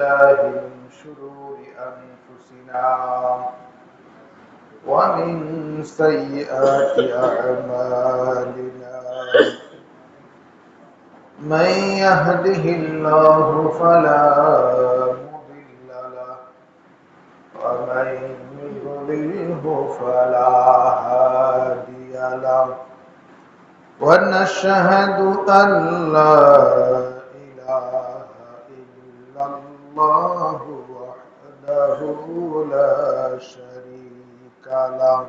بالله من شرور أنفسنا ومن سيئات أعمالنا من يهده الله فلا مضل له ومن يضلله فلا هادي له ونشهد أن لا إله إلا الله وحده لا شريك له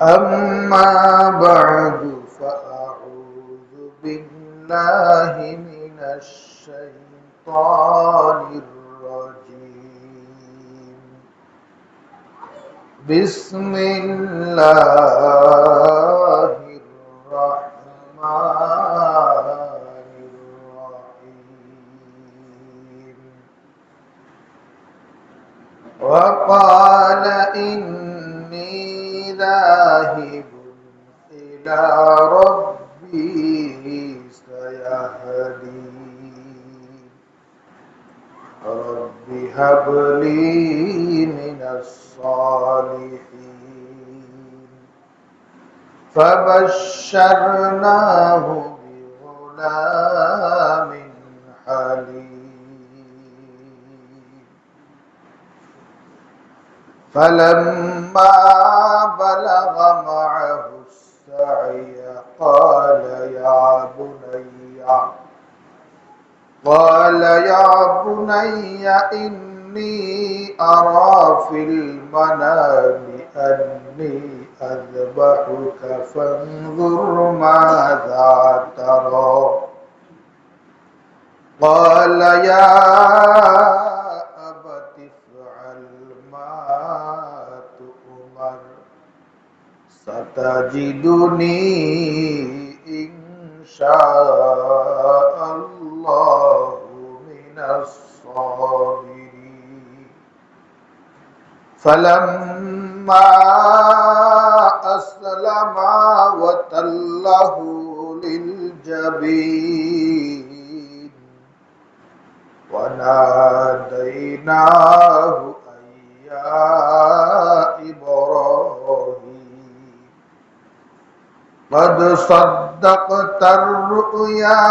أما بعد فأعوذ بالله من الشيطان الرجيم بسم الله الرحمن الرحيم وقال إني ذاهب إلى ربي سيهدين رب هب لي من الصالحين فبشرناه بغلام حليم فلما بلغ معه السعي قال يا بني إني أرى في المنام أني أذبحك فانظر ماذا ترى قال يا أبت افعل ما تؤمر ستجدني إن شاء الله من الصابرين فلما أسلما وتله للجبين وناديناه أن يا إبراهيم قد صدقت الرؤيا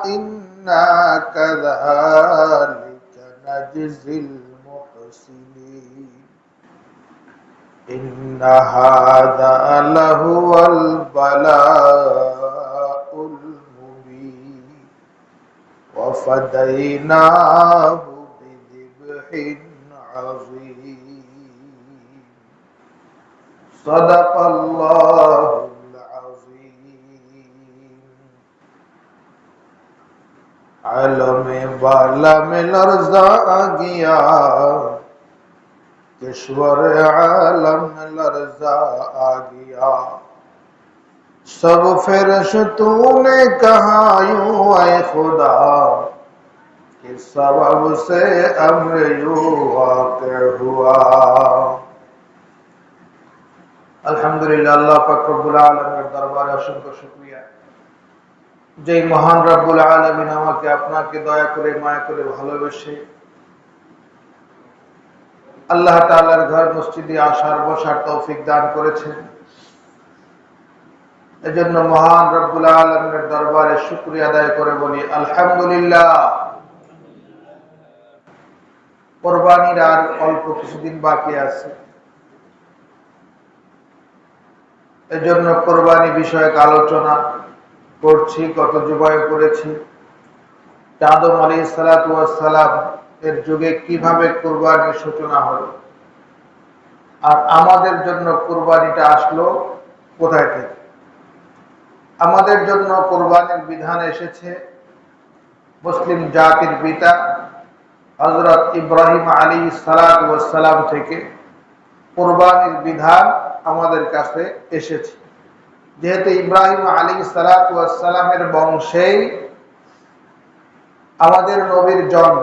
إنا كذلك نجزي المحسنين إن هذا لهو البلاء المبين وفديناه بذبح عظيم صدق الله आलम बाला में लर्जा गया किश्वर आलम में लर्जा आ गया सब फरिश्तों ने कहा यूं ऐ खुदा कि सबब से अम्र यूं वाक़िअ हुआ अल्हम्दुलिल्लाह अल्लाह पाक रब्बुल आलमीन दरबारे असंख्य शुक्रिया যে মহান রব্বুল আলামিন আমাকে আপনাকে দয়া করে মায়া করে ভালোবেসে আল্লাহ তাআলার ঘর মসজিদে আসার বসার তৌফিক দান করেছেন এজন্য মহান রব্বুল আলামিনের দরবারে শুকরিয়া আদায় করে বলি আলহামদুলিল্লাহ কুরবানির আর অল্প কিছুদিন বাকি আছে এজন্য কুরবানি বিষয়ক আলোচনা করছি কত জুবায় করেছি আদম আলাইহিস সালাতু ওয়াস সালাম এর যুগে কিভাবে কুরবানির সূচনা হলো আর আমাদের জন্য কুরবানিটা আসলো কোথায় থেকে আমাদের জন্য কুরবানির বিধান এসেছে মুসলিম জাতির পিতা হযরত ইব্রাহিম আলাইহিস সালাতু ওয়াস সালাম থেকে কুরবানির বিধান আমাদের কাছে এসেছে যেহেতু ইব্রাহিম আলাইহিস সালাতু ওয়াস সালামের বংশেই আমাদের নবীর জন্ম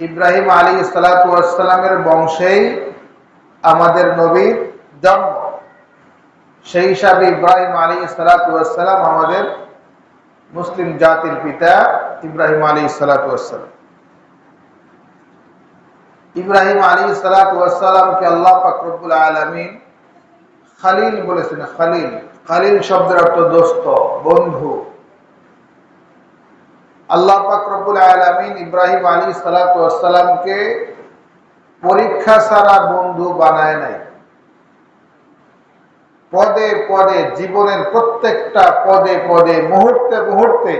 ইব্রাহিম আলাইহিস সালাতু ওয়াস সালামের বংশেই আমাদের নবীর জন্ম সেই হিসাবে ইব্রাহিম আলাইহিস সালাতু ওয়াস সালাম আমাদের মুসলিম জাতির পিতা ইব্রাহিম আলাইহিস সালাতু ওয়াস সালাম। ইব্রাহিম আলাইহিস সালাতু ওয়াস সালামকে আল্লাহ পাক রব্বুল আলামিন খলিল বলেছেন। খলিল, খলিল শব্দের অর্থ দোস্ত, বন্ধু। আল্লাহ পাক রব্বুল আলামিন ইব্রাহিম আলাইহিস সালাতু ওয়াস সালামকে পরীক্ষা ছাড়া বন্ধু বানায় নাই। পদে পদে, জীবনের প্রত্যেকটা পদে পদে, মুহূর্তে মুহূর্তে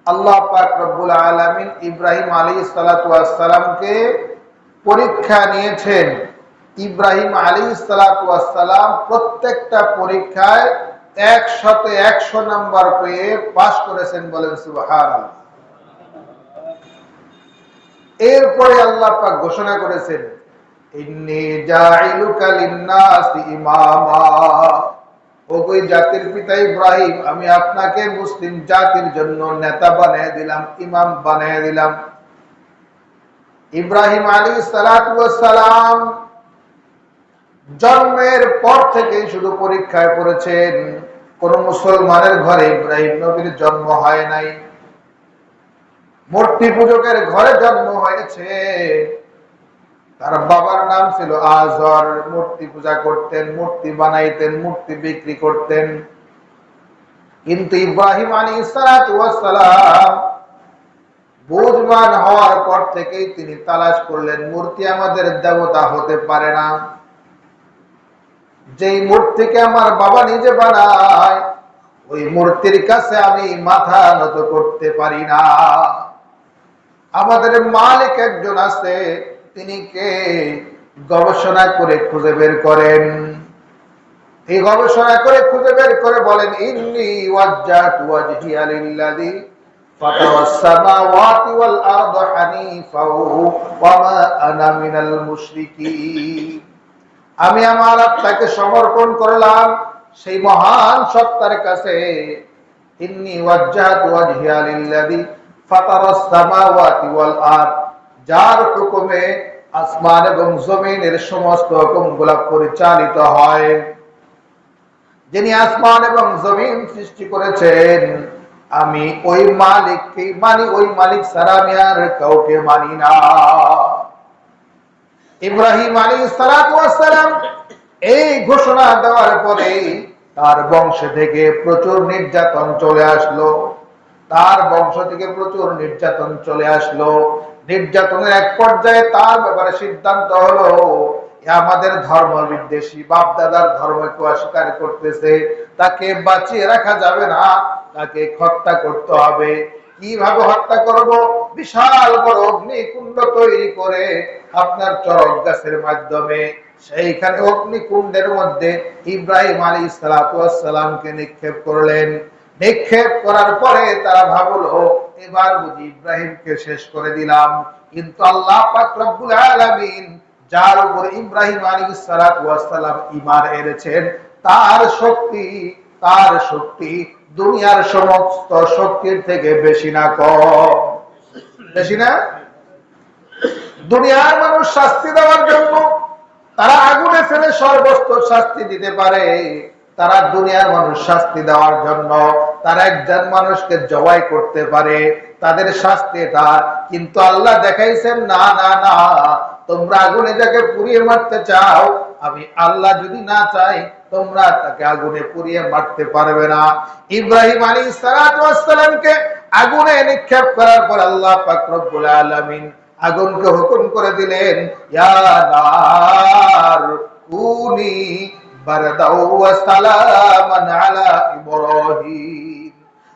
আল্লাহ পাক রব্বুল আলামিন ইব্রাহিম আলাইহিস সালাতু ওয়াস সালামকে পরীক্ষা নিয়েছেন। ইব্রাহিম আলাইহিস সালাতু ওয়াস সালাম প্রত্যেকটা পরীক্ষায় 100 নাম্বার পেয়ে পাস করেছেন, বলেন সুবহানাল্লাহ। এরপরে আল্লাহ পাক ঘোষণা করেছেন, ইন্নী জাইলুকা লিন-নাসি ইমামা। ওই জাতির পিতা ইব্রাহিম, আমি আপনাকে মুসলিম জাতির জন্য নেতা বানিয়ে দিলাম, ইমাম বানিয়ে দিলাম। ইব্রাহিম আলাইহিস সালাতু ওয়াস সালাম জন্মের পর থেকেই শুধু পরীক্ষায় পড়েছেন। কোন মুসলমানের ঘরে ইব্রাহিম নবীর জন্ম হয় নাই। মূর্তি পূজকের ঘরে জন্ম হয়েছে। তার বাবার নাম ছিল আজর। মূর্তি পূজা করতেন, মূর্তি বানাইতেন, মূর্তি বিক্রি করতেন। কিন্তু ইব্রাহিম আলাইহিস সালাতু ওয়াস সালাম বুঝবান হওয়ার পর থেকেই তিনি তালাশ করলেন, মূর্তি আমাদের দেবতা হতে পারে না। যেই মূর্তিকে আমার বাবা নিজে বানায়, ওই মূর্তির কাছে আমি মাথা নত করতে পারি না। আমাদের মালিক একজন আছে, তিনি কে? গবেষণা করে খুঁজে বের করেন। এই গবেষণা করে খুঁজে বের করে বলেন, ইন্নী ওয়াজ্জাহতু ওয়াজহিয়া লিল্লাযী ফাতারাস সামাওয়াতি ওয়াল আরদা হানিফা ওয়া মা আনা মিনাল মুশরিকিন। আমি আমার আত্মাকে সমর্পণ করলাম সেই মহান সত্তার কাছে। ইন্নী ওয়াজ্জাহতু ওয়াজহিয়া লিল্লাযী ফাতারাস সামাওয়াতি ওয়াল আরদ, যার হুকুমে আসমান এবং জমিনের সমস্ত হুকুমগুলো পরিচালিত হয়। যিনি আসমান এবং জমিন সৃষ্টি করেছেন, আমি ওই মালিককে মানি, ওই মালিক ছাড়া আমি আর কাউকে মানি না। ইব্রাহিম আলাইহিস সালাতু ওয়াস সালাম এই ঘোষণা দেওয়ার পরে তার বংশ থেকে প্রচুর নির্যাতন চলে আসলো। তার বংশ থেকে প্রচুর নির্যাতন চলে আসলো। নির্যাতনের এক পর্যায়ে তার ব্যাপারে সিদ্ধান্ত হলো, আমাদের ধর্ম বিদ্বেষী, বাপ দাদার ধর্মকে অস্বীকার করতেছে, তাকে বাঁচিয়ে রাখা যাবে না, তাকে হত্যা করতে হবে। কিভাবে হত্যা করব? বিশাল বড় অগ্নিকুণ্ড তৈরি করে আপনার চরক গাছের মাধ্যমে সেইখানে অগ্নিকুণ্ডের মধ্যে ইব্রাহিম আলাইহিস সালাতু ওয়াস সালামকে নিক্ষেপ করলেন। নিক্ষেপ করার পরে তারা ভাবলো, এবার বুঝি ইব্রাহিমকে শেষ করে দিলাম। কিন্তু আল্লাহ পাক রব্বুল আলামিন যার উপর ইব্রাহিম আলাইহিস সালাতু ওয়াস সালাম ঈমান এনেছেন, তার শক্তি দুনিয়ার সমস্ত শক্তির থেকে বেশি না কম। বেশি না? দুনিয়ার মানুষ শাস্তি দেওয়ার জন্য তারা আগুনে ফেলে সর্বোচ্চ শাস্তি দিতে পারে। তারা দুনিয়ার মানুষ শাস্তি দেওয়ার জন্য তারা একজন মানুষকে জবাই করতে পারে, তাদের শাস্তি এটা। কিন্তু আল্লাহ দেখাইছেন, না না না, তোমরা আগুনে যাকে পুড়িয়ে মারতে চাও, আমি আল্লাহ যদি না চাই তোমরা তাকে আগুনে পুড়িয়ে মারতে পারবে না। ইব্রাহিম আলাইহিস সালাতু ওয়াস সালামকে আগুনে নিক্ষেপ করার পর আল্লাহ পাক রব্বুল আলামিন আগুনকে হুকুম করে দিলেন, ইয়া নার কুনি বারদাও ওয়া সালামান আলা ইব্রাহিম।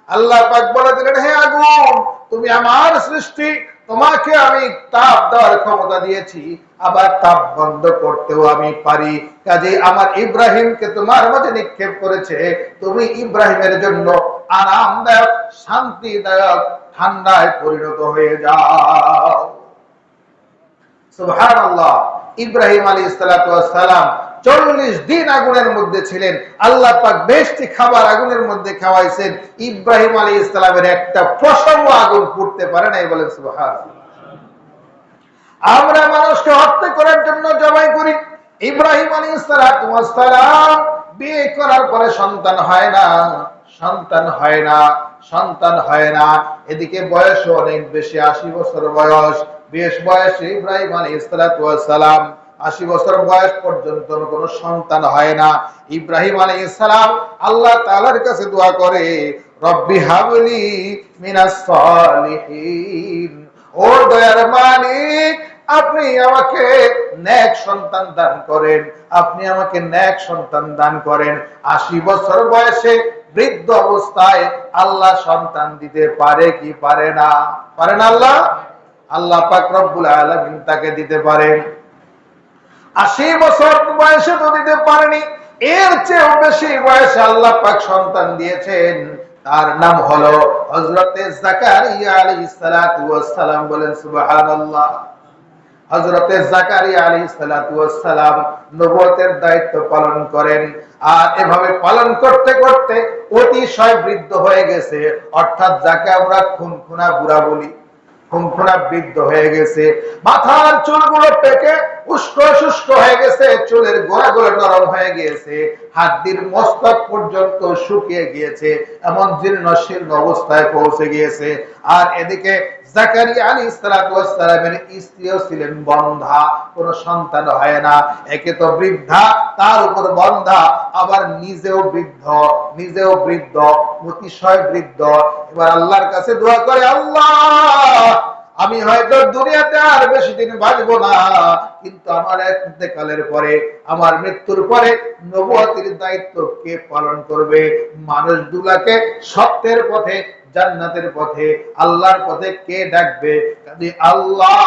আল্লাহ পাক বলে দিলেন, হে আগুন, তুমি আমার সৃষ্টি, তোমাকে আমি তাপ দেওয়ার ক্ষমতা দিয়েছি, আবার তাপ বন্ধ করতেও আমি পারি। কাজে আমার ইব্রাহিমকে তোমার মাঝে নিক্ষেপ করেছে, তুমি ইব্রাহিমের জন্য আরামদায়ক, শান্তিদায়ক, ঠান্ডায় পরিণত হয়ে যাও। সুবহানাল্লাহ। ইব্রাহিম আলাইহিস সালাতু ওয়াস সালাম 40 দিন আগুনের মধ্যে ছিলেন। আল্লাহ পাক বেশটি খাবার আগুনের মধ্যে খাওয়াইছেন। ইব্রাহিম আলাইহিস সালামের একটা পশমও আগুন পুড়তে পারে নাই, বলেন সুবহানাল্লাহ। আমরা মানুষকে হত্যা করার জন্য জবাই করি। ইব্রাহিম আলাইহিস সালাতু ওয়াস সালাম বিয়ে করার পরে সন্তান হয় না, সন্তান হয় না, সন্তান হয় না। এদিকে বয়স অনেক বেশি, 80 বছর বয়স। বেশ বয়সে ইব্রাহিম আলাইহিস সালাম 80 বছর বয়স পর্যন্ত কোনো সন্তান হয় না। ইব্রাহিম আলাইহিস সালাম আল্লাহ তাআলার কাছে দোয়া করে, রব্বি হাবলি মিনাস সালিহিন, ও দয়ার মালিক আপনি আমাকে নেক সন্তান দান করেন, আপনি আমাকে নেক সন্তান দান করেন। 80 বছর বয়সে বৃদ্ধ অবস্থায় আল্লাহ সন্তান দিতে পারে কি পারে না? পারেন আল্লাহ? আল্লাহ পাক রব্বুল আলামিন তাকে দিতে পারেন। 80 বছর বয়সে তো দিতে পারেনি, এর চেয়েও বেশি বয়সে আল্লাহ পাক সন্তান দিয়েছেন। তার নাম হলো হযরতে জাকারিয়া আলাইহিস সালাতু ওয়াস সালাম। বলেন সুবহানাল্লাহ। হযরতে জাকারিয়া আলাইহিস সালাতু ওয়াস সালাম নবুয়তের দায়িত্ব পালন করেন। আর এভাবে পালন করতে করতে অতিশয় বৃদ্ধ হয়ে গেছে, অর্থাৎ যাকে আমরা খুনখুনা বুড়া বলি, খুনখুনা বৃদ্ধ হয়ে গেছে। মাথার চুলগুলো পেকে উস্কো শুষ্ক হয়ে গেছে, চুলের গোড়াগুলো নরম হয়ে গিয়েছে, হাড্ডির মস্তক পর্যন্ত শুকিয়ে গিয়েছে, এমন জীর্ণ শীর্ণ অবস্থায় পৌঁছে গিয়েছে। আর এদিকে জাকারিয়া আলাইহিস সালামের স্ত্রীও ছিলেন বন্ধা, কোনো সন্তান হয় না। একে তো বৃদ্ধা, তার উপর বন্ধা, আবার নিজেও বৃদ্ধ, অতিশয় বৃদ্ধ। এবার আল্লাহর কাছে দোয়া করে, আল্লাহ আমি হয়তো দুনিয়াতে আর বেশি দিন বাঁচবো না, কিন্তু আমার ইন্তেকালের পরে, আমার মৃত্যুর পরে নবুয়তের দায়িত্ব কে পালন করবে? মানুষগুলাকে সত্যের পথে, জান্নাতের পথে, আল্লাহর পথে কে ডাকবে? কাজে আল্লাহ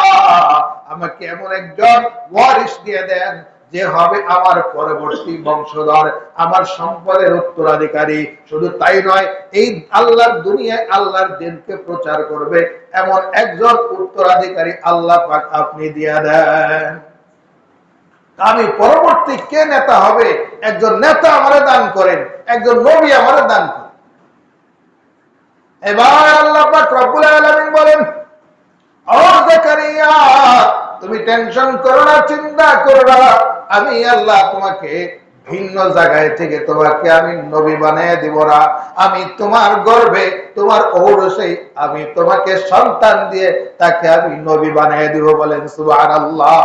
আমাকে এমন একজন ওয়ারিস দিয়ে দেন যে হবে আমার পরবর্তী বংশধর, আমার সম্পদের উত্তরাধিকারী। শুধু তাই নয়, এই আল্লাহর দুনিয়ায় আল্লাহর দ্বীনকে প্রচার করবে এমন একজন উত্তরাধিকারী আল্লাহ পাক আপনি দিয়ে দেন। আমি পরবর্তী কে নেতা হবে? একজন নেতা আমারে দান করেন, একজন নবী আমারে দান করেন। এবার আল্লাহ পাক রব্বুল আলামিন বলেন, ও জাকারিয়া তুমি টেনশন করো না, চিন্তা করো না, আমি আল্লাহ তোমাকে ভিন্ন জায়গায় থেকে তোমাকে আমি নবী বানিয়ে দিব না। আমি তোমার গর্ভে, তোমার ঔরসে আমি তোমাকে সন্তান দিয়ে তাকে আমি নবী বানিয়ে দিব। বলেন সুবহানাল্লাহ।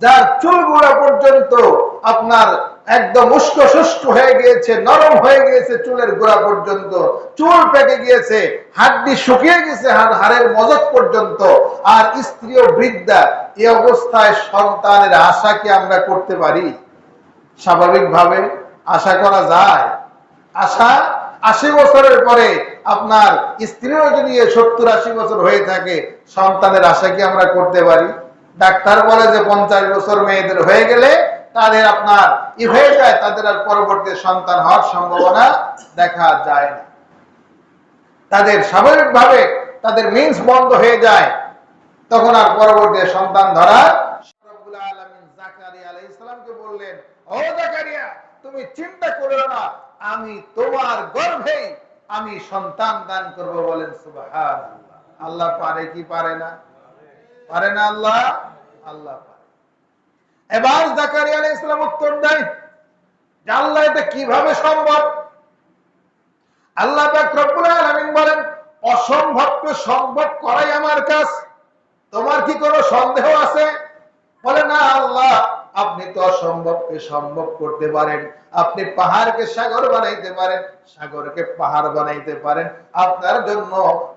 যার চুলগুলো পর্যন্ত আপনার একদম উস্কো শুষ্ক হয়ে গিয়েছে, নরম হয়ে গিয়েছে, চুলের গোড়া পর্যন্ত চুল পেকে গিয়েছে, হাড্ডি শুকিয়ে গেছে হাড়ের মজক পর্যন্ত, আর স্ত্রীও বৃদ্ধা, এই অবস্থায় সন্তানের আশা কি আমরা করতে পারি? স্বাভাবিকভাবে আশা করা যায়? আশা 80 বছরের পরে আপনার স্ত্রীও যদি 70-80 বছর হয়ে থাকে, সন্তানের আশা কি আমরা করতে পারি? ডাক্তার বলে যে 50 বছর মেয়েদের হয়ে গেলে তাদের আপনার হয়ে যায়, তাদের আর পরবর্তী সন্তান হওয়ার সম্ভাবনা দেখা যায় না, তাদের স্বাভাবিকভাবে তাদের মিন্স বন্ধ হয়ে যায়, তখন আর পরবর্তী সন্তান ধরা। রব্বুল আলামিন জাকারিয়া আলাইহিস সালামকে বললেন, ও জাকারিয়া তুমি চিন্তা করো না, আমি তোমার গর্ভেই আমি সন্তান দান করব। বলেন সুবহানাল্লাহ। আল্লাহ পারে কি পারে না? পারে না আল্লাহ? আল্লাহ পারে। এবার জাকারিয়া আলাইহিস সালাম উত্তর দেন যে আল্লাহ এটা কিভাবে সম্ভব? আল্লাহ পাক রব্বুল আলামিন বলেন, অসম্ভবকে সম্ভব করাই আমার কাজ। তোমার কি কোনো সন্দেহ আছে? বলে না আল্লাহ, আপনি তো অসম্ভবকে সম্ভব করতে পারেন, আপনি পাহাড়কে সাগর বানাইতে পারেন, সাগরকে পাহাড় বানাইতে পারেন, আপনার জন্য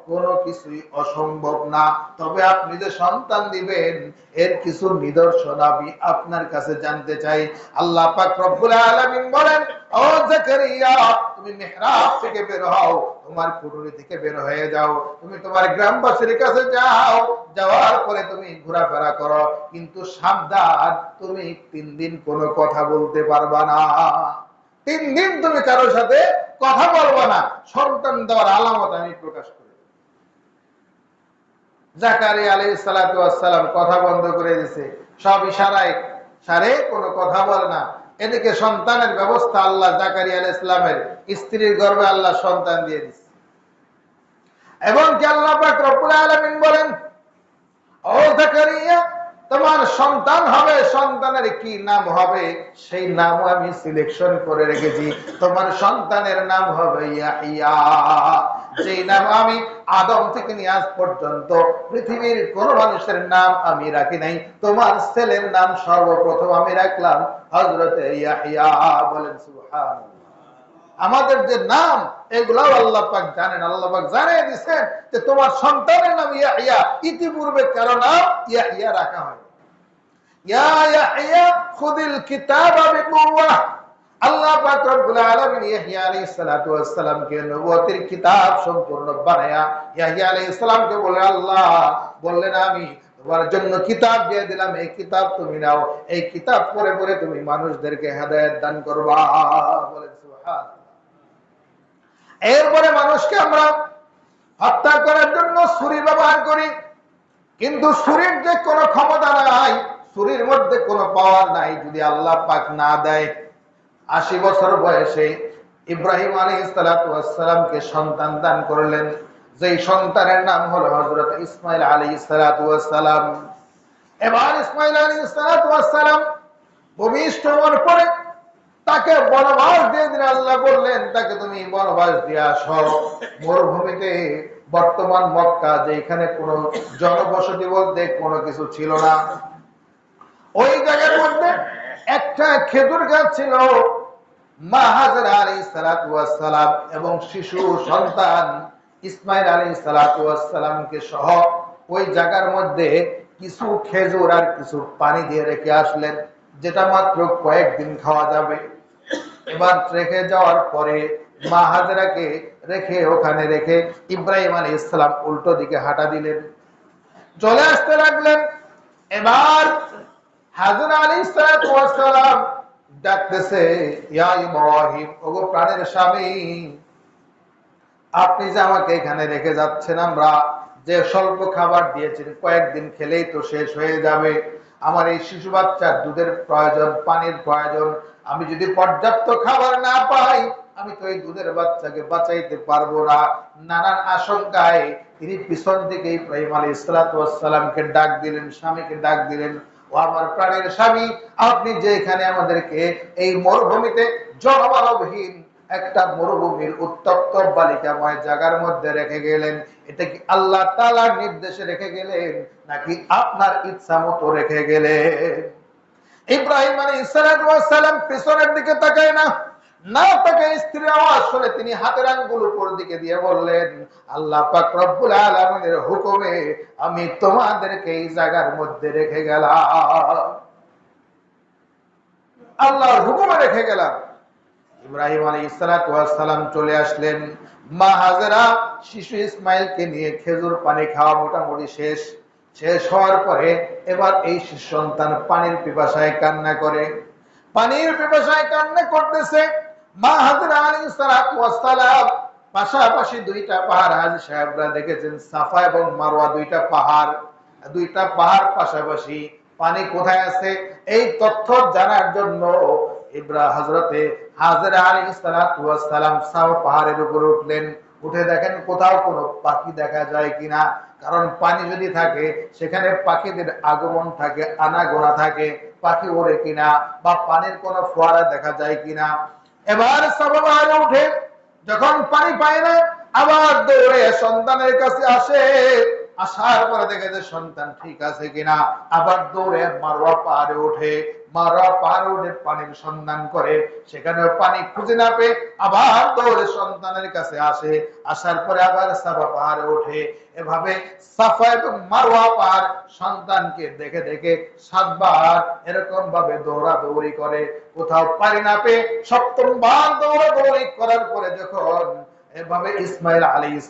কোনো কিছুই অসম্ভব না। তবে আপনি যে সন্তান দিবেন এর কিছু নিদর্শন আমি আপনার কাছে জানতে চাই। আল্লাহ পাক রব্বুল আলামিন বলেন, ও জাকারিয়া তুমি মিহরাব থেকে বের হও, তোমার কুঠরি থেকে বের হয়ে যাও, তুমি তোমার গ্রামবাসীর কাছে যাও, যাওয়ার পরে তুমি ঘোরাফেরা করো, কিন্তু সাবধান তুমি 3 দিন কোনো কথা বলতে পারবা না। 3 দিন তুমি কারোর সাথে কথা বলবা না, সন্তান দেওয়ার আলামত আমি প্রকাশ করি। জাকারিয়া আলাইহিস সালাতু ওয়াস সালাম কথা বন্ধ করে দিয়েছে, সব ইশারায় সারে কোনো কথা বলে না। এদিকে সন্তানের ব্যবস্থা আল্লাহ জাকারিয়া আলাইহিস সালামের স্ত্রীর গর্ভে আল্লাহ সন্তান দিয়ে দিয়েছে। এবং কি আল্লাহ পাক রব্বুল আলামিন বলেন, ও জাকারিয়া তোমার সন্তান হবে, সন্তানের কি নাম হবে সেই নামও আমি সিলেকশন করে রেখেছি। তোমার সন্তানের নাম হবে ইয়াহইয়া। যেই নাম আমি আদম থেকে নিয়ে আজ পর্যন্ত পৃথিবীর কোন মানুষের নাম আমি রাখি নাই, তোমার ছেলের নাম সর্বপ্রথম আমি রাখলাম হযরতে ইয়াহইয়া। বলেন সুবহানাল্লাহ। আমাদের যে নাম এগুলাও আল্লাহ পাক জানেন। আল্লাহ পাক জানিয়ে দিয়েছেন যে তোমার সন্তানের নাম ইয়াহইয়া, ইতিপূর্বে কারো নাম ইয়াহইয়া রাখা হয়। ইয়া ইয়াহইয়া খুযিল কিতাবা বিকুওয়া। আল্লাহ পাক রব্বুল আলামিন ইয়াহইয়া আলাইহিস সালাতু ওয়াস সালামকে নবুয়তের কিতাব সম্পূর্ণ বানায়া ইয়াহইয়া আলাইহিস সালামকে বলে আল্লাহ বললেন আমি তোমার জন্য কিতাব দিয়ে দিলাম, এই কিতাব তুমি নাও, এই কিতাব পড়ে পড়ে তুমি মানুষদেরকে হেদায়েত দান করবা। বলেন সুবহানাল্লাহ। এরপরে মানুষকে আমরা হত্যা করার জন্য ছুরি ব্যবহার করি, কিন্তু ছুরির যে কোনো ক্ষমতা নাই, ছুরির মধ্যে কোনো পাওয়ার নাই যদি আল্লাহ পাক না দেয়। ৮০ বছর বয়সে ইব্রাহিম আলাইহিস সালাতু ওয়াস সালামকে সন্তান দান করলেন, যেই সন্তানের নাম হলো হযরত ইসমাঈল আলাইহিস সালাতু ওয়াস সালাম। এবার ইসমাঈল আলাইহিস সালাতু ওয়াস সালাম ভূমিষ্ঠ হওয়ার পরে তাকে বনবাস দিয়ে দিলেন। আল্লাহ বললেন তাকে তুমি বনবাস দিয়ে আসো মরুভূমিতে। বর্তমান মক্কা, যেখানে কোনো জনবসতি বলতে কোনো কিছু ছিল না, ওই জায়গার মধ্যে একটা খেজুর গাছ ছিল। মা হাজেরা আলাইহিস সালাতু ওয়াস সালাম এবং শিশু সন্তান ইসমাঈল আলাইহিস সালাতু ওয়াস সালামকে সহ ওই জায়গার মধ্যে কিছু খেজুর আর কিছু পানি দিয়ে রেখে আসলেন, যেটা মাত্র কয়েকদিন খাওয়া যাবে। এবার রেখে যাওয়ার পরে মা হাজেরাকে রেখে ওখানে রেখে ইব্রাহিম আলাইহিস সালাম উল্টো দিকে হাঁটা দিলেন, চলে আসতে লাগলেন। এবার হাজেরা আলাইহিস সালাতু ওয়াস সালাম ডাকতেছে, ইয়া ইব্রাহিম, ওগো প্রাণের স্বামী, আপনি যে আমাকে এখানে রেখে যাচ্ছেন, আমরা যে স্বল্প খাবার দিয়েছেন কয়েকদিন খেলেই তো শেষ হয়ে যাবে। আমার এই শিশু বাচ্চার দুধের প্রয়োজন, পানির প্রয়োজন। আমি যদি পর্যাপ্ত খাবার না পাই আমি তো এই দুধের বাচ্চাকে বাঁচাইতে পারবো না। নানান আশঙ্কায় তিনি পিছন থেকে ইব্রাহিম আলাইহিস সালাতু ওয়াস সালামকে ডাক দিলেন, স্বামীকে ডাক দিলেন, ও আমার প্রাণের স্বামী, আপনি যে এখানে আমাদেরকে এই মরুভূমিতে জনমানবহীন একটা মরুভূমির উত্তপ্ত বালিকাময় জায়গার মধ্যে রেখে গেলেন, এটা কি আল্লাহ তাআলার নির্দেশে রেখে গেলেন নাকি আপনার ইচ্ছা মতো রেখে গেলেন? ইব্রাহিম আলাইহিস সালাম পিছনের দিকে তাকায় না, না তাকায় স্ত্রীর আওয়াজ শুনে তিনি হাতের আঙ্গুল উপর দিকে দিয়ে বললেন, আল্লাহ পাক রব্বুল আলামিনের হুকুমে আমি তোমাদেরকে এই জায়গার মধ্যে রেখে গেলাম, আল্লাহর হুকুমে রেখে গেলাম। ইব্রাহিম আলাইহিস সালাম চলে আসলেন। মা হাজেরা শিশু ইসমাইলকে নিয়ে খেজুর পানি খাওয়া মোটামুটি শেষ হওয়ার পরে এবার এই শিশু সন্তান পানির পিপাসায় কান্না করে, পানির পিপাসায় কান্না করতেছে। মা হাজেরা আলাইহিস সালাম পাশাপাশি দুইটা পাহাড়, হাজী সাহেবরা দেখেছেন সাফা এবং মারওয়া দুইটা পাহাড় পাশাপাশি। পানি কোথায় আছে এই তথ্য জানার জন্য হযরতে হাজেরা আলাইহিস সালাম সাফা পাহাড়ের উপর উঠলেন। উঠে দেখেন কোথাও কোনো পাখি দেখা যায় কিনা, কারণ পানি যদি থাকে সেখানে পাখিদের আগমন থাকে, আনাগোনা থাকে, পাখি ওড়ে কিনা বা পানির কোনো ফোয়ারা দেখা যায় কিনা। এবার সাফা পাহাড়ে উঠে যখন পানি পায় না আবার দৌড়ে সন্তানের কাছে আসে, আসার পরে দেখে যে সন্তান ঠিক আছে কিনা, আবার দৌড়ে মারওয়া পাহাড়ে ওঠে, মারওয়া পাহাড়ে উঠে পানির সন্ধান করে, সেখানেও পানি খুঁজে না পেয়ে আবার দৌড়ে সন্তানের কাছে আসে, আসার পরে আবার সাফা পাহাড়ে ওঠে। এভাবে সাফা এবং মারওয়া পাহাড় সন্তানকে দেখে দেখে ৭ বার এরকম ভাবে দৌড়াদৌড়ি করে, কোথাও পানি না পেয়ে ৭ম বার দৌড়াদৌড়ি করার পরে যখন এভাবে ইসমাইল আলাইহিস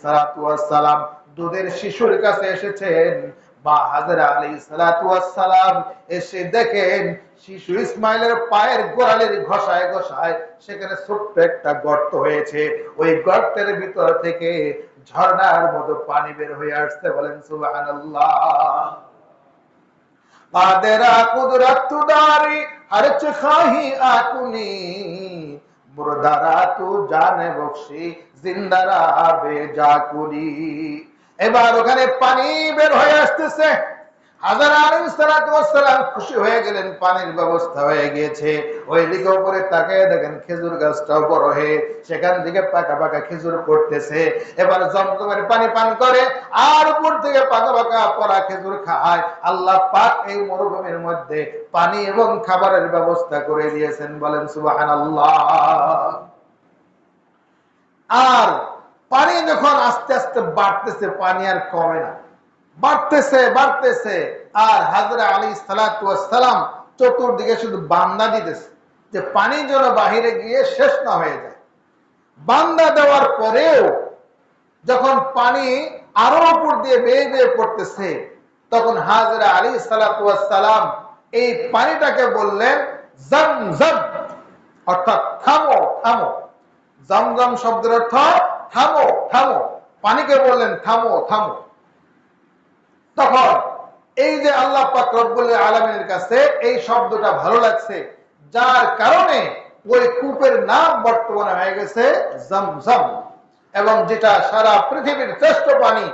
সালাম দুধের শিশুর কাছে এসেছেন, মা হাজেরা আলাইহিস সালাম এসে দেখেন শিশু ইসমাইলের পায়ের গোড়ালির ঘষায় ঘষায় সেখানে ছোট্ট একটা গর্ত হয়েছে, ওই গর্তের ভিতর থেকে ঝর্ণার মতো পানি বের হয়ে আসছে। বলেন সুবহানাল্লাহ। কাদেরা কুদরত তুদারি হরচ খাহি আকুনি মুরদারা তু জানে বখশি জিন্দারা বেজাকুলি। এবার ওখানে পানি বের হয়ে আসতেছে, হাজরা আলাইহিস সালাতু ওয়াস সালাম খুশি হয়ে গেলেন, পানির ব্যবস্থা হয়ে গিয়েছে। ওইদিকে উপরে তাকিয়ে দেখেন খেজুর গাছটাও বড় হয়ে সেখান থেকে পাকা পাকা খেজুর পড়তেছে। এবার জমজমের পানি পান করে আর উপর থেকে পাকা পাকা পড়া খেজুর খায়। আল্লাহ পাক এই মরুভূমির মধ্যে পানি এবং খাবারের ব্যবস্থা করে দিয়েছেন, বলেন সুবহানাল্লাহ। আর পানি যখন আস্তে আস্তে বাড়তেছে, পানি আর কমে না, বাড়তেছে বাড়তেছে। আর হাজরা আলাইহিস সালাতু ওয়াস সালাম চতুর্দিকে শুধু বান্দা দিতেছে যে পানি যেন বাহিরে গিয়ে শেষ না হয়ে যায়। বান্দা দেওয়ার পরেও যখন পানি আরো উপর দিয়ে বেয়ে বেয়ে পড়তেছে, তখন হাজরা আলাইহিস সালাতু ওয়াস সালাম এই পানিটাকে বললেন জমজম, অর্থাৎ থামো থামো। জমজম শব্দের অর্থ থামো থামো, পানিকে বললেন থামো থামো। তখন এই যে আল্লাহ পাক রব্বুল আলামিনের কাছে এই শব্দটা ভালো লাগছে, যার কারণে ওই কূপের নাম বর্তমানে হয়ে গেছে জমজম। এবং যেটা সারা পৃথিবীর শ্রেষ্ঠ পানি,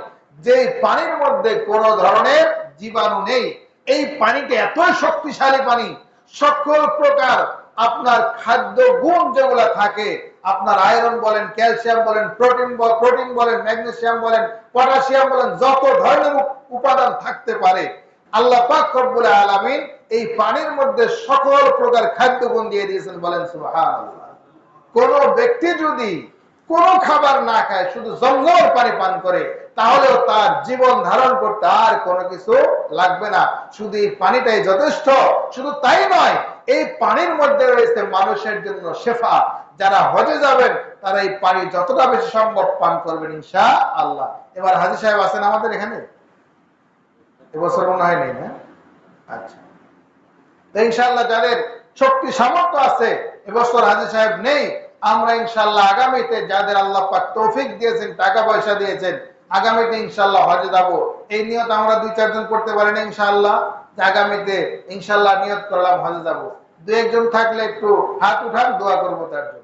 যেই পানির মধ্যে কোনো ধরনের জীবাণু নেই। এই পানিটা এতই শক্তিশালী পানি, সকল প্রকার আপনার খাদ্য গুণ যেগুলা থাকে, আপনার আয়রন বলেন, ক্যালসিয়াম বলেন, প্রোটিন বলেন, ম্যাগনেসিয়াম বলেন, পটাশিয়াম বলেন, যত ধরনের উপাদান থাকতে পারে আল্লাহ পাক রব্বুল আলামিন এই পানির মধ্যে সকল প্রকার খাদ্য গুণ দিয়ে দিয়েছেন, বলেন সুবহানাল্লাহ। কোন ব্যক্তি যদি কোন খাবার না খায়, শুধু জমজমের পানি পান করে, তাহলেও তার জীবন ধারণ করতে আর কোনো কিছু লাগবে না, শুধু এই পানিটাই যথেষ্ট। শুধু তাই নয়, এই পানির মধ্যে রয়েছে মানুষের জন্য শেফা। যারা হজে যাবেন তারা এই পানি যতটা বেশি সম্ভব পান করবেন ইনশাআল্লাহ। এবার হাজী সাহেব আছেন আমাদের এখানে? এবছর মনে হয় নেই না? আচ্ছা, তো ইনশাআল্লাহ যাদের শক্তি সামর্থ্য আছে, এবছর হাজী সাহেব নেই, আমরা ইনশাআল্লাহ আগামীতে যাদের আল্লাহ পাক তৌফিক দিয়েছেন, টাকা পয়সা দিয়েছেন, আগামীতে ইনশাআল্লাহ হজে যাব, এই নিয়ত আমরা 2-4 জন করতে পারি না ইনশাআল্লাহ? যে আগামীতে ইনশাআল্লাহ নিয়ত করলাম হজে যাব। 2-1 জন থাকলে একটু হাত উঠান, দোয়া করব তার জন্য।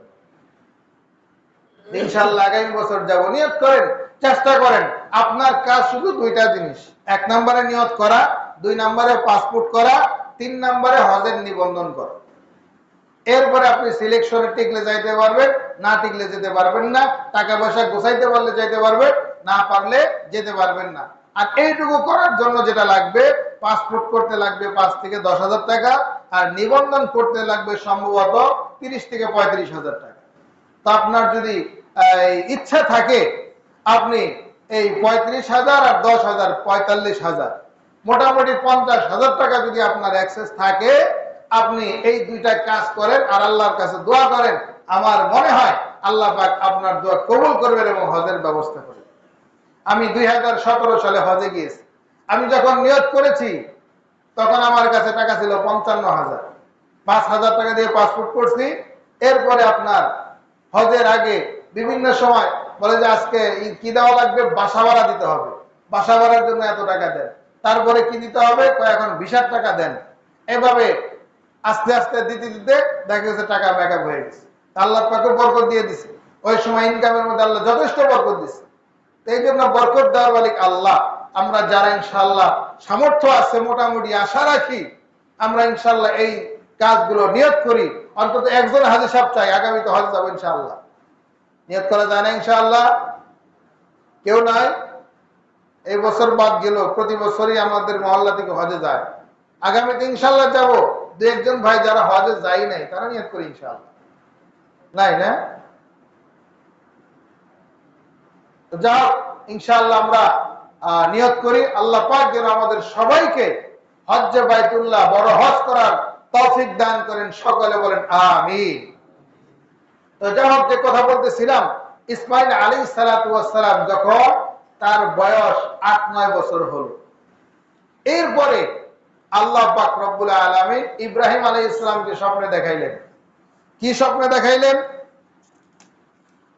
ইনশাআল্লাহ আগামী বছর যাব, নিয়ত করেন, চেষ্টা করেন। আপনার কাজ শুধু 2টা জিনিস: 1 নম্বরে নিয়ত করা, 2 নম্বরে পাসপোর্ট করা, 3 নম্বরে হজের নিবন্ধন করা। এরপরে আপনি সিলেকশনে টিকলে যাইতে পারবেন, না টিকলে যেতে পারবেন না। টাকা পয়সা গোছাইতে পারলে যাইতে পারবেন, না পারলে যেতে পারবেন না। আর এইটুকু করার জন্য যেটা লাগবে, পাসপোর্ট করতে লাগবে 5 থেকে 10,000 টাকা, আর নিবন্ধন করতে লাগবে সম্ভবত 30 থেকে 35,000 টাকা। তো আপনার যদি ইচ্ছা থাকে, আপনি এই 35,000 আর 10,000, 45,000, মোটামুটি 50,000 টাকা যদি আপনার অ্যাক্সেস থাকে, আপনি এই 2টা কাজ করেন আর আল্লাহর কাছে দোয়া করেন, আমার মনে হয় আল্লাহ পাক আপনার দোয়া কবুল করবেন এবং হজের ব্যবস্থা করবেন। আমি 2017 সালে হজে গিয়েছি। আমি যখন নিয়ত করেছি তখন আমার কাছে টাকা ছিল 55,000। 5,000 টাকা দিয়ে পাসপোর্ট করছি। এরপরে আপনার হজের আগে বিভিন্ন সময় বলে যে আজকে কি দেওয়া লাগবে, বাসা ভাড়া দিতে হবে, বাসা ভাড়ার জন্য এত টাকা দেন, তারপরে কি দিতে হবে, এখন ভিসার টাকা দেন। এভাবে আস্তে আস্তে দিতে দিতে দেখা গেছে টাকা ব্যাকআপ হয়ে গেছে। আল্লাহ পাকে বরকত দিয়ে দিছে। ওই সময় ইনকামের মধ্যে আল্লাহ যথেষ্ট বরকত দিছে। এই জন্য বরকত দেওয়ার মালিক আল্লাহ। আমরা যারা ইনশাআল্লাহ সামর্থ্য আছে, মোটামুটি আশা রাখি, আমরা ইনশাআল্লাহ এই কাজগুলো নিয়ত করি। অন্তত একজন হাজী সাহেব চাই আগামীতে হজ যাবো ইনশাআল্লাহ। নিয়ত করা যায় না ইনশাআল্লাহ? কেউ নাই? এই বছর বাদ গেল, প্রতি বছরই আমাদের মহল্লা থেকে হজে যায়। আগামীতে ইনশাআল্লাহ যাব। 2-1 জন ভাই যারা হজে যাই নাই, তারা নিয়ত করি ইনশাআল্লাহ। নাই না? তো যাও ইনশাআল্লাহ আমরা নিয়ত করি, আল্লাহ পাক যেন আমাদের সবাইকে হজ্জে বাইতুল্লাহ বড় হজ করার তৌফিক দান করেন। সকলে বলেন আমিন। তো যাই হোক, যে কথা বলতেছিলাম, ইসমাইল আলাইহিস সালাতু ওয়াস সালাম যখন তার বয়স 8-9 বছর হলো, এরপরে আল্লাহ পাক রব্বুল আলামিন ইব্রাহিম আলাইহিস সালামকে স্বপ্নে দেখাইলেন। কি স্বপ্নে দেখাইলেন?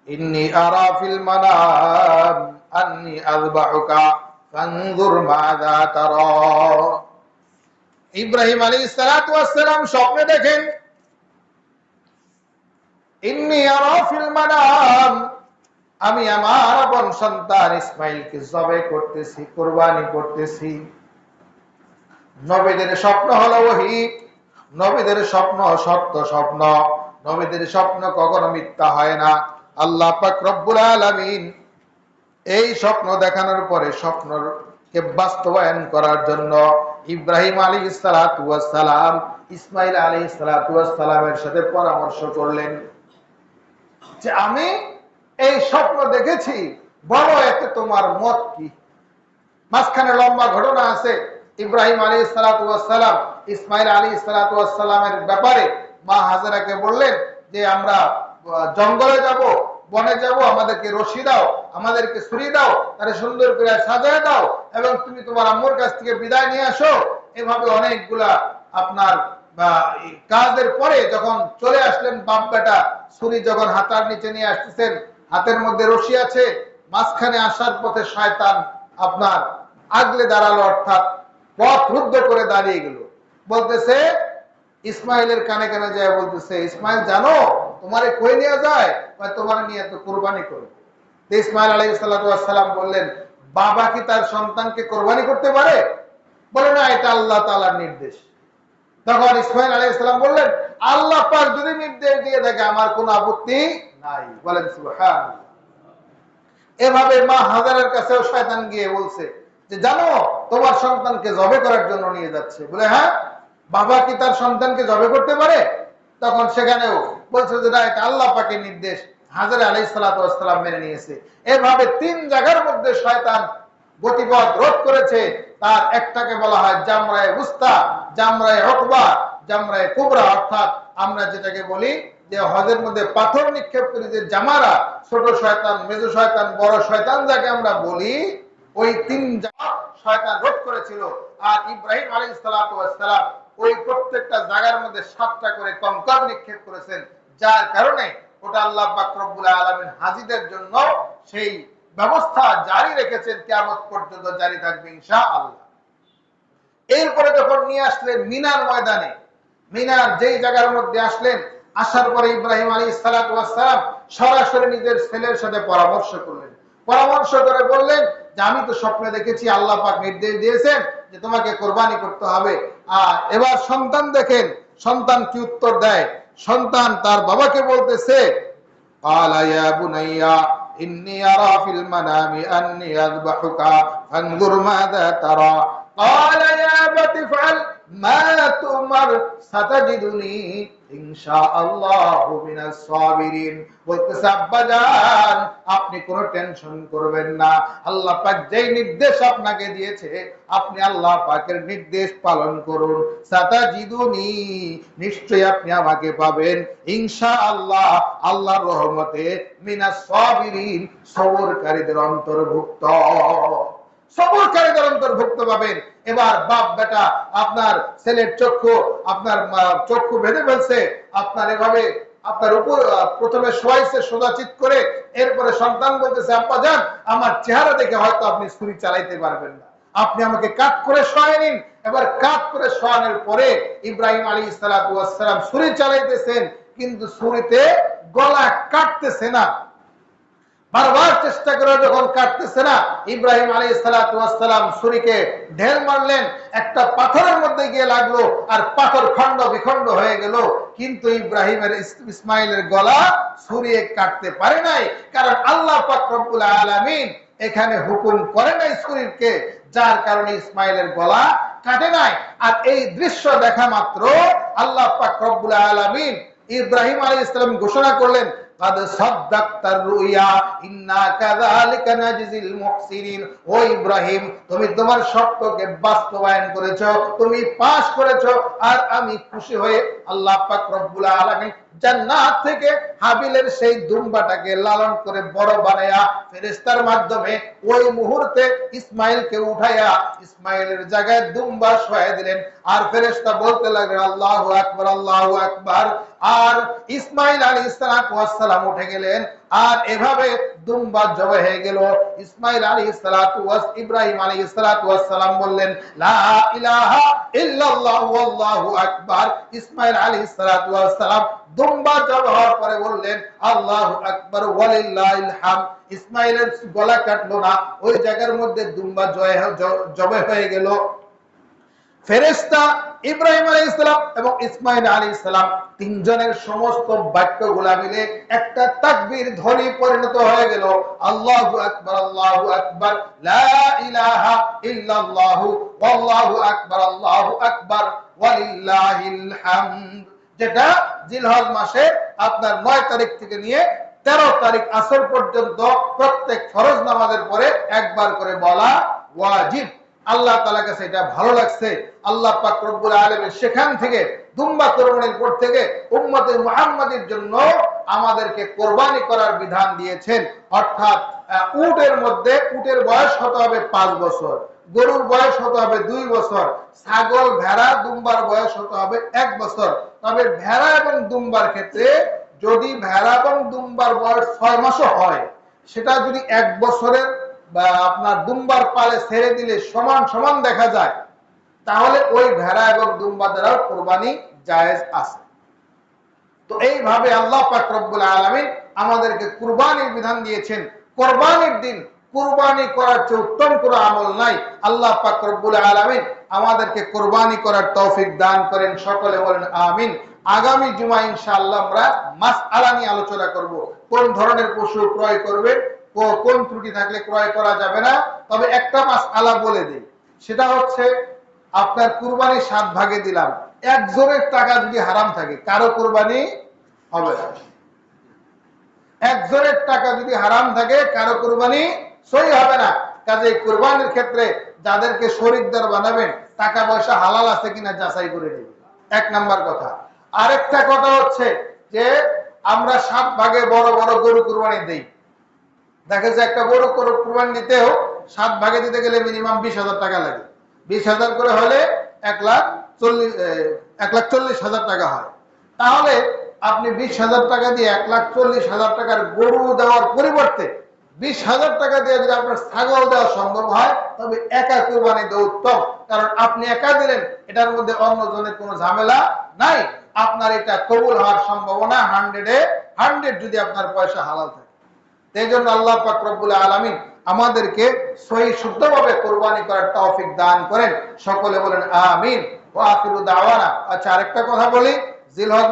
ইন্নী আরা ফিল মানাম আন্নী আযবাহুকা ফানজুর মাযা তারা। ইব্রাহিম আলাইহিস সালাতু ওয়াস সালাম স্বপ্নে দেখেন, ইন্নী আরা ফিল মানাম, আমি আমার আপন সন্তান ইসমাইলকে জবাই করতেছি, কুরবানি করতেছি। নবীদের স্বপ্ন হলো ওহী, নবীদের স্বপ্ন সত্য স্বপ্ন, নবীদের স্বপ্ন কখনো মিথ্যা হয় না। আল্লাহ পাক রব্বুল আলামিন এই স্বপ্ন দেখানোর পরে স্বপ্নকে বাস্তবায়ন করার জন্য ইব্রাহিম আলাইহিস সালাতু ওয়াস সালাম ইসমাঈল আলাইহিস সালাতু ওয়াস সালামের সাথে পরামর্শ করলেন যে আমি এই স্বপ্ন দেখেছি, বলো এতে তোমার মত কি। মাঝখানে লম্বা ঘটনা আছে। ইব্রাহিম আলাইহিস সালাতু ওয়াস সালাম ইসমাঈল আলাইহিস সালাতু ওয়াস সালামের ব্যাপারে মা হাজেরাকে বললেন যে আমরা জঙ্গলে যাব, বনে যাব, আমাদেরকে রশি দাও, আমাদেরকে ছুরি দাও, তারে সুন্দর করে সাজায় দাও এবং তুমি তোমার আম্মুর কাছ থেকে বিদায় নিয়ে আসো। এভাবে অনেকগুলা আপনার কাজের পরে যখন চলে আসলেন বাপ বেটা, ছুরি যখন হাতার নিচে নিয়ে আসতেছেন, হাতের মধ্যে রশি আছে, মাঝখানে আসার পথে শয়তান আপনার আগলে দাঁড়ালো, অর্থাৎ পথ রুদ্ধ করে দাঁড়িয়ে গেল। বলতেছে ইসমাইলের কানে কানে যায় বলতেছে, ইসমাইল জানো তোমারে কই নিয়ে যায়? তোমার নিয়ে তো কোরবানি করবে। ইসমাইল আলাইহিস সালাতু ওয়াস সালাম বললেন, বাবা কি তার সন্তানকে কোরবানি করতে পারে? বলে না, এটা আল্লাহ তাআলার নির্দেশ। তখন ইসমাইল আলাইহিস সালাম বললেন, আল্লাহ পাক যদি নির্দেশ দিয়ে থাকে আমার কোনো আপত্তি নাই। বলেন সুবহানাল্লাহ। এভাবে মা হাজারের কাছেও শয়তান গিয়ে বলছে যে জানো তোমার সন্তানকে জবে করার জন্য নিয়ে যাচ্ছে। বলে হ্যাঁ, বাবা কি তার সন্তানকে জবে করতে পারে? তখন সেখানেও বলছে যে না, এটা আল্লাহ পাকের নির্দেশ। হাজরা আলাইহিস সালাতু ওয়াস সালাম মেনে নিয়েছে। এভাবে তিন জায়গার মধ্যে শয়তান গতিপথ রোধ করেছে। তার একটাকে বলা হয় জামরায়ে উস্তা, জামরায়ে উকবা, জামরায়ে কুবরা, অর্থাৎ আমরা যেটাকে বলি যে হজের মধ্যে পাথর নিক্ষেপ করে যে জামারা, ছোট শয়তান, মেজো শয়তান, বড় শয়তান যাকে আমরা বলি, ওই তিন জায়গা শয়তান রোধ করেছিল। আর ইব্রাহিম আলাইহিস সালাতু ওয়াস সালাম ওই প্রত্যেকটা জায়গার মধ্যে 7টা করে কঙ্কর নিক্ষেপ করেছেন, যার কারণে ওটা আল্লাহ পাক রব্বুল আলামিন হাজীদের জন্য সেই ব্যবস্থা জারি রেখেছেন, কিয়ামত পর্যন্ত জারি থাকবে ইনশাআল্লাহ। এরপরে যখন নিয়ে আসলেন মিনার ময়দানে, মিনার যেই জায়গার মধ্যে আসলেন, আসার পরে ইব্রাহিম আলাইহিস সালাতু ওয়াস সালাম সরাসরি নিজের ছেলের সাথে পরামর্শ করলেন। পরামর্শ করে বললেন যে আমি তো স্বপ্নে দেখেছি আল্লাহ পাক নির্দেশ দিয়েছেন যে তোমাকে কোরবানি করতে হবে। এবার সন্তান দেখেন সন্তান কি উত্তর দেয়। সন্তান তার বাবাকে বলতেছে, قال يا بني إني أرى في المنام أني أذبحك فانظر ماذا ترى قال يا أبت افعل ما تؤمر ستجدني إن شاء الله من الصابرين। বলতেছে আব্বা জান আপনি কোনো টেনশন করবেন না, আল্লাহ পাক যেই নির্দেশ আপনাকে দিয়েছে আপনি আল্লাহ পাকের নির্দেশ পালন করুন। সাতাজিদুনি, নিশ্চয়ই আপনি আমাকে পাবেন ইনশাআল্লাহ, আল্লাহর রহমতে, মিনাস সাবিরিন, সবরকারীদের অন্তর্ভুক্ত, সবরকারীদের অন্তর্ভুক্ত পাবেন। এবার বাপ বেটা আপনার ছেলের চক্ষু বেঁধে ফেলছে, আপনার এভাবে আপনার উপর প্রথমে শোয়াইছে সোজাচিত করে, এরপরে সন্তান বলতেছে আব্বা জান আমার চেহারা দেখে হয়তো আপনি ছুরি চালাইতে পারবেন না, আপনি আমাকে কাট করে শোয়াই নিন। এবার কাট করে শোয়ানোর পরে ইব্রাহিম আলাইহিস সালাতু ওয়াস সালাম ছুরি চালাইতেছেন, কিন্তু ছুরিতে গলা কাটতেছে না। বারবার চেষ্টা করে যখন কাটতেছে না, ইব্রাহিম আলাইহিস সালাতু ওয়াস সালাম ছুরিকে ঢেল মারলেন, একটা পাথরের মধ্যে গিয়ে লাগলো আর পাথর খণ্ড বিখণ্ড হয়ে গেল। কিন্তু ইসমাইলের গলা ছুরি কাটতে পারে নাই, কারণ আল্লাহ পাক রব্বুল আলামিন এখানে হুকুম করে নাই ছুরিকে, যার কারণে ইসমাইলের গলা কাটে নাই। আর এই দৃশ্য দেখা মাত্র আল্লাহ পাক রব্বুল আলামিন ইব্রাহিম আলাইহিস সালাম ঘোষণা করলেন, قد صدقت الرؤيا إنا كذلك نجزي المحسنين। ও ইব্রাহিম তুমি তোমার স্বপ্নকে বাস্তবায়ন করেছো, তুমি পাস করেছো, আর আমি খুশি হয়ে আল্লাহ পাক রব্বুল আলামিন জান্নাত থেকে হাবিলের সেই দুম্বাটাকে লালন করে বড় বানায়া ফেরেশতার মাধ্যমে ওই মুহূর্তে ইসমাইলকে উঠাইয়া ইসমাইলের জায়গায় দুম্বা শোয়াই দিলেন। আর ফেরেশতা বলতে লাগলেন আল্লাহু আকবার, আল্লাহু আকবার। আর ইসমাইল আলাইহিস সালাতু ওয়াস সালাম উঠে গেলেন, আর এভাবে দুম্বা জবাই হয়ে গেল। ইসমাইল আলাইহিস সালাতু ওয়াস ইব্রাহিম আলাইহিস সালাতু ওয়াস সালাম বললেন লা ইলাহা ইল্লাল্লাহু আল্লাহু আকবার। ইসমাইল আলাইহিস সালাতু ওয়াস সালাম দুম্বা জবাই হওয়ার পরে বললেন আল্লাহু আকবার ওয়ালিল্লাহিল হামদ। ইসমাইলের গলা কাটলো না, ওই জায়গার মধ্যে দুম্বা জবাই হয়ে গেল। ফেরেশতা ইব্রাহিম আলাইহিস সালাম এবং ইসমাঈল আলাইহিস সালাম তিনজনের সমস্ত বাক্যগুলা মিলে একটা তাকবীর ধ্বনি পরিণত হয়ে গেল, আল্লাহু আকবার, আল্লাহু আকবার, লা ইলাহা ইল্লাল্লাহু, আল্লাহু আকবার ওয়ালিল্লাহিল হামদ। যেটা জিলহজ মাসে আপনার 9 তারিখ থেকে নিয়ে 13 তারিখ আসর পর্যন্ত প্রত্যেক ফরজ নামাজের পরে একবার করে বলা ওয়াজিব। আল্লাহ তাআলার কাছে এটা ভালো লাগছে। আল্লাহ পাক রব্বুল আলামিন সেখান থেকে দুম্বা কুরবানির পর থেকে উম্মতে মুহাম্মাদের জন্য আমাদেরকে কুরবানি করার বিধান দিয়েছেন। অর্থাৎ উটের মধ্যে উটের বয়স হতে হবে 5 বছর, গরুর বয়স হতে হবে 2 বছর, ছাগল ভেড়া দুম্বার বয়স হতে হবে 1 বছর। তবে ভেড়া এবং দুম্বার ক্ষেত্রে যদি ভেড়া এবং দুম্বার বয়স 6 মাসও হয়, সেটা যদি 1 বছরের বা আপনার দুম্বার পালে ছেড়ে দিলে সমান সমান দেখা যায়, তাহলে ওই ভেড়া এবং দুম্বা দ্বারা কুরবানি জায়েজ আছে। তো এইভাবে আল্লাহ পাক রব্বুল আলামিন আমাদেরকে কুরবানির বিধান দিয়েছেন। কুরবানির দিন কুরবানি করার চেয়ে উত্তম কোনো আমল নাই। আল্লাহ পাক রব্বুল আলামিন আমাদেরকে কুরবানি করার তৌফিক দান করেন। সকলে বলেন আমিন। আগামী জুমায় ইনশাআল্লাহ আমরা মাসআলা নিয়ে আলোচনা করব। কোন ধরনের পশু ক্রয় করবে, কোন ত্রুটি থাকলে ক্রয় করা যাবে না। তবে একটা মাসআলা বলে দেই, সেটা হচ্ছে আপনার কুরবানি 7 ভাগে দিলাম, একজনের টাকা যদি হারাম থাকে কারো কুরবানি হবে না। একজনের টাকা যদি হারাম থাকে কারো কুরবানি সহি হবে না। কাজে কুরবানির ক্ষেত্রে যাদেরকে শরীকদার বানাবেন টাকা পয়সা হালাল আছে কিনা যাচাই করে নেবেন, 1 নাম্বার কথা। আরেকটা কথা হচ্ছে যে আমরা 7 ভাগে বড় বড় গরু কুরবানি দেই। দেখা যায় একটা বড় গরু কুরবানি দিতেও 7 ভাগে দিতে গেলে মিনিমাম 20,000 টাকা লাগে। 20,000 করে হলে 1,40,000 টাকা হয়। তাহলে আপনি 20,000 টাকা দিয়ে 1,40,000 টাকার গরু দেওয়ার পরিবর্তে 20,000 টাকা দিয়ে যদি আপনার ছাগল দেওয়া সম্ভব হয়, তবে একা কুরবানি দেওয়া উত্তম। কারণ আপনি একা দিলেন, এটার মধ্যে অন্যজনের কোনো ঝামেলা নাই। আপনার এটা কবুল হওয়ার সম্ভাবনা 100 যদি আপনার পয়সা হালাল থাকে। এই জন্য আল্লাহ পাক রব্বুল আলামিন আমাদেরকে সহি শুদ্ধভাবে কুরবানি করার তৌফিক দান করেন। সকলে বলেন আমিন। ওয়া আখিরু দাওয়ানা। আচ্ছা, আরেকটা কথা বলি, জিলহজ